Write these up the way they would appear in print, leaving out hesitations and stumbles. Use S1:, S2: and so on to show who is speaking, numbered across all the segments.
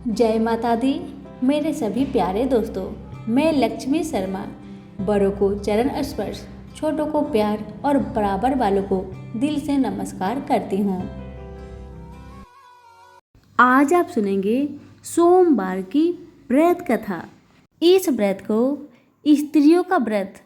S1: जय माता दी। मेरे सभी प्यारे दोस्तों, मैं लक्ष्मी शर्मा बड़ों को चरण स्पर्श, छोटों को प्यार और बराबर वालों को दिल से नमस्कार करती हूँ। आज आप सुनेंगे सोमवार की व्रत कथा। इस व्रत को स्त्रियों का व्रत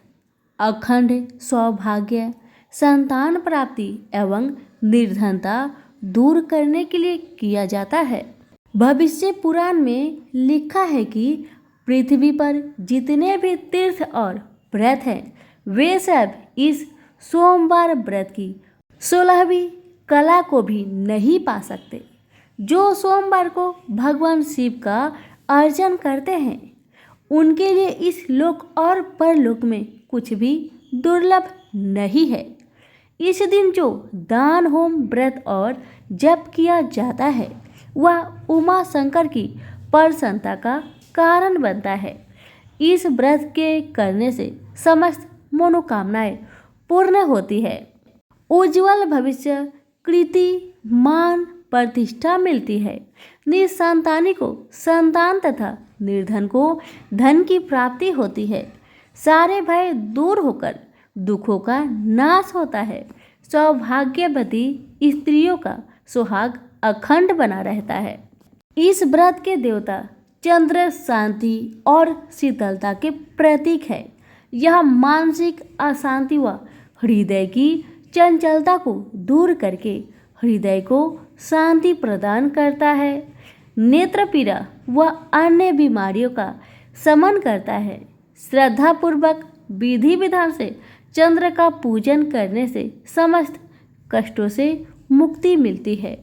S1: अखंड सौभाग्य, संतान प्राप्ति एवं निर्धनता दूर करने के लिए किया जाता है। भविष्य पुराण में लिखा है कि पृथ्वी पर जितने भी तीर्थ और व्रत हैं वे सब इस सोमवार व्रत की 16वीं कला को भी नहीं पा सकते। जो सोमवार को भगवान शिव का अर्चन करते हैं उनके लिए इस लोक और परलोक में कुछ भी दुर्लभ नहीं है। इस दिन जो दान होम व्रत और जप किया जाता है वह उमा शंकर की प्रसन्नता का कारण बनता है। इस व्रत के करने से समस्त मनोकामनाएं पूर्ण होती है। उज्जवल भविष्य, कीर्ति, मान, प्रतिष्ठा मिलती है। निसंतानी को संतान तथा निर्धन को धन की प्राप्ति होती है। सारे भय दूर होकर दुखों का नाश होता है। सौभाग्यवती स्त्रियों का सुहाग अखंड बना रहता है। इस व्रत के देवता चंद्र शांति और शीतलता के प्रतीक है। यह मानसिक अशांति व हृदय की चंचलता को दूर करके हृदय को शांति प्रदान करता है। नेत्र पीड़ा व अन्य बीमारियों का शमन करता है। श्रद्धापूर्वक विधि विधान से चंद्र का पूजन करने से समस्त कष्टों से मुक्ति मिलती है।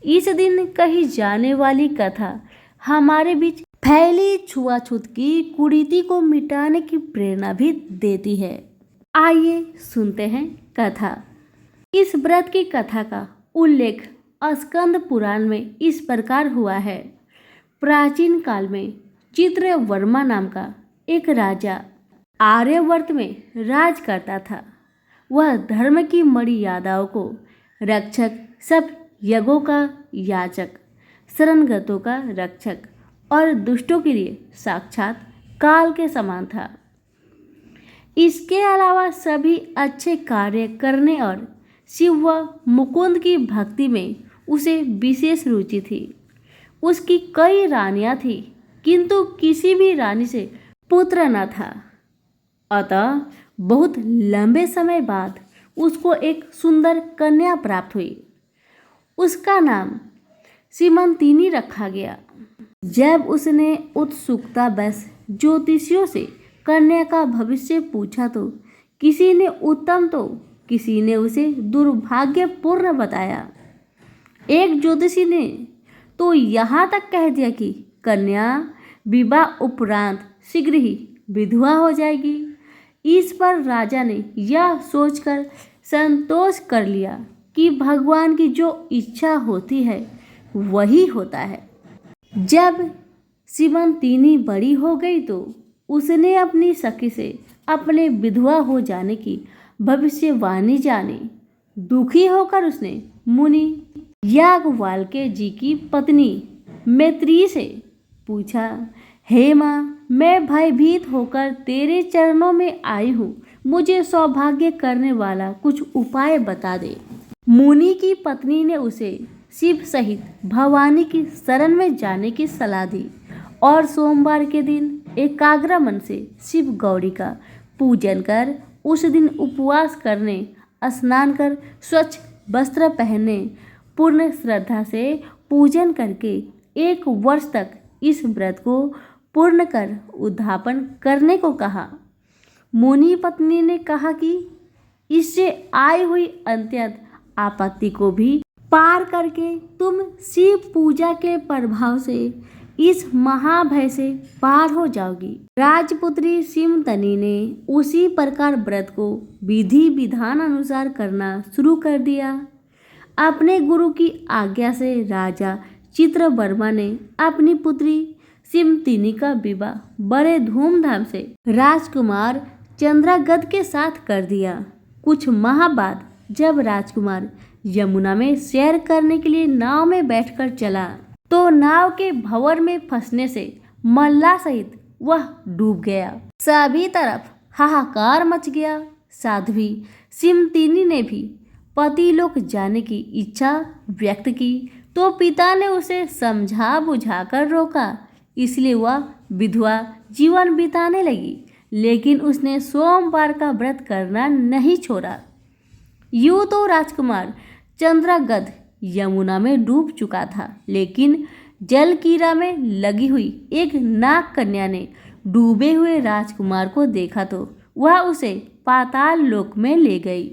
S1: इस दिन कही जाने वाली कथा हमारे बीच फैली छुआछूत की कुरीति को मिटाने की प्रेरणा भी देती है। आइए सुनते हैं कथा। इस व्रत की कथा का उल्लेख स्कंद पुराण में इस प्रकार हुआ है। प्राचीन काल में चित्रवर्मा नाम का एक राजा आर्यावर्त में राज करता था। वह धर्म की मर्यादाओं को रक्षक, सब यज्ञों का याचक, शरणगतों का रक्षक और दुष्टों के लिए साक्षात काल के समान था। इसके अलावा सभी अच्छे कार्य करने और शिव व मुकुंद की भक्ति में उसे विशेष रुचि थी। उसकी कई रानियां थीं, किंतु किसी भी रानी से पुत्र न था। अतः बहुत लंबे समय बाद उसको एक सुंदर कन्या प्राप्त हुई। उसका नाम सीमंतिनी रखा गया। जब उसने उत्सुकता बस ज्योतिषियों से कन्या का भविष्य पूछा तो किसी ने उत्तम तो किसी ने उसे दुर्भाग्यपूर्ण बताया। एक ज्योतिषी ने तो यहाँ तक कह दिया कि कन्या विवाह उपरांत शीघ्र ही विधवा हो जाएगी। इस पर राजा ने यह सोचकर संतोष कर लिया कि भगवान की जो इच्छा होती है वही होता है। जब सीमंतिनी बड़ी हो गई तो उसने अपनी सखी से अपने विधवा हो जाने की भविष्यवाणी जानी। दुखी होकर उसने मुनि याज्ञवल्क्य जी की पत्नी मैत्री से पूछा, हे माँ, मैं भयभीत होकर तेरे चरणों में आई हूँ। मुझे सौभाग्य करने वाला कुछ उपाय बता दे। मुनि की पत्नी ने उसे शिव सहित भवानी की शरण में जाने की सलाह दी और सोमवार के दिन एकाग्र मन से शिव गौरी का पूजन कर उस दिन उपवास करने, स्नान कर स्वच्छ वस्त्र पहनने, पूर्ण श्रद्धा से पूजन करके 1 वर्ष तक इस व्रत को पूर्ण कर उद्यापन करने को कहा। मुनि पत्नी ने कहा कि इससे आई हुई अत्यंत आपत्ति को भी पार करके तुम शिव पूजा के प्रभाव से इस महाभय से पार हो जाओगी। राजपुत्री सीमंतिनी ने उसी प्रकार व्रत को विधि विधान अनुसार करना शुरू कर दिया। अपने गुरु की आज्ञा से राजा चित्रवर्मा ने अपनी पुत्री सीमंतिनी का विवाह बड़े धूमधाम से राजकुमार चंद्रागद के साथ कर दिया। कुछ माह बाद जब राजकुमार यमुना में सैर करने के लिए नाव में बैठकर चला तो नाव के भंवर में फंसने से मल्ला सहित वह डूब गया। सभी तरफ हाहाकार मच गया। साध्वी सिमतिनी ने भी पति लोक जाने की इच्छा व्यक्त की तो पिता ने उसे समझा बुझाकर रोका, इसलिए वह विधवा जीवन बिताने लगी। लेकिन उसने सोमवार का व्रत करना नहीं छोड़ा। यूं तो राजकुमार चंद्रागध यमुना में डूब चुका था, लेकिन जलकीरा में लगी हुई एक नाग कन्या ने डूबे हुए राजकुमार को देखा तो वह उसे पाताल लोक में ले गई।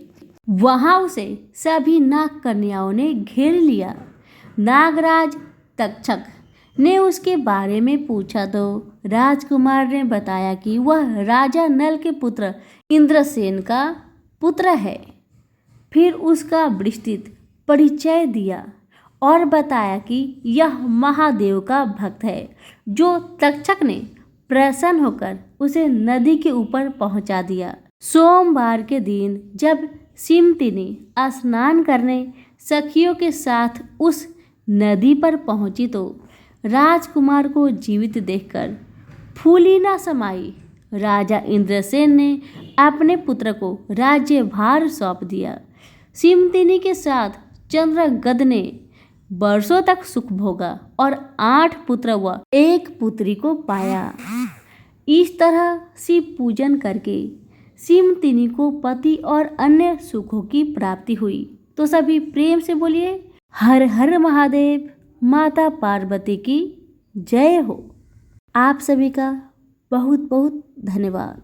S1: वहां उसे सभी नाग कन्याओं ने घेर लिया। नागराज तक्षक ने उसके बारे में पूछा तो राजकुमार ने बताया कि वह राजा नल के पुत्र इंद्रसेन का पुत्र है। फिर उसका विस्तृत परिचय दिया और बताया कि यह महादेव का भक्त है, जो तक्षक ने प्रसन्न होकर उसे नदी के ऊपर पहुंचा दिया। सोमवार के दिन जब सिमतिनी स्नान करने सखियों के साथ उस नदी पर पहुंची तो राजकुमार को जीवित देखकर फूली न समाई। राजा इंद्रसेन ने अपने पुत्र को राज्यभार सौंप दिया। सिमतिनी के साथ चंद्रगद ने वर्षों तक सुख भोगा और 8 पुत्र व 1 पुत्री को पाया। इस तरह शिव पूजन करके सिमतिनी को पति और अन्य सुखों की प्राप्ति हुई। तो सभी प्रेम से बोलिए हर हर महादेव। माता पार्वती की जय हो। आप सभी का बहुत बहुत धन्यवाद।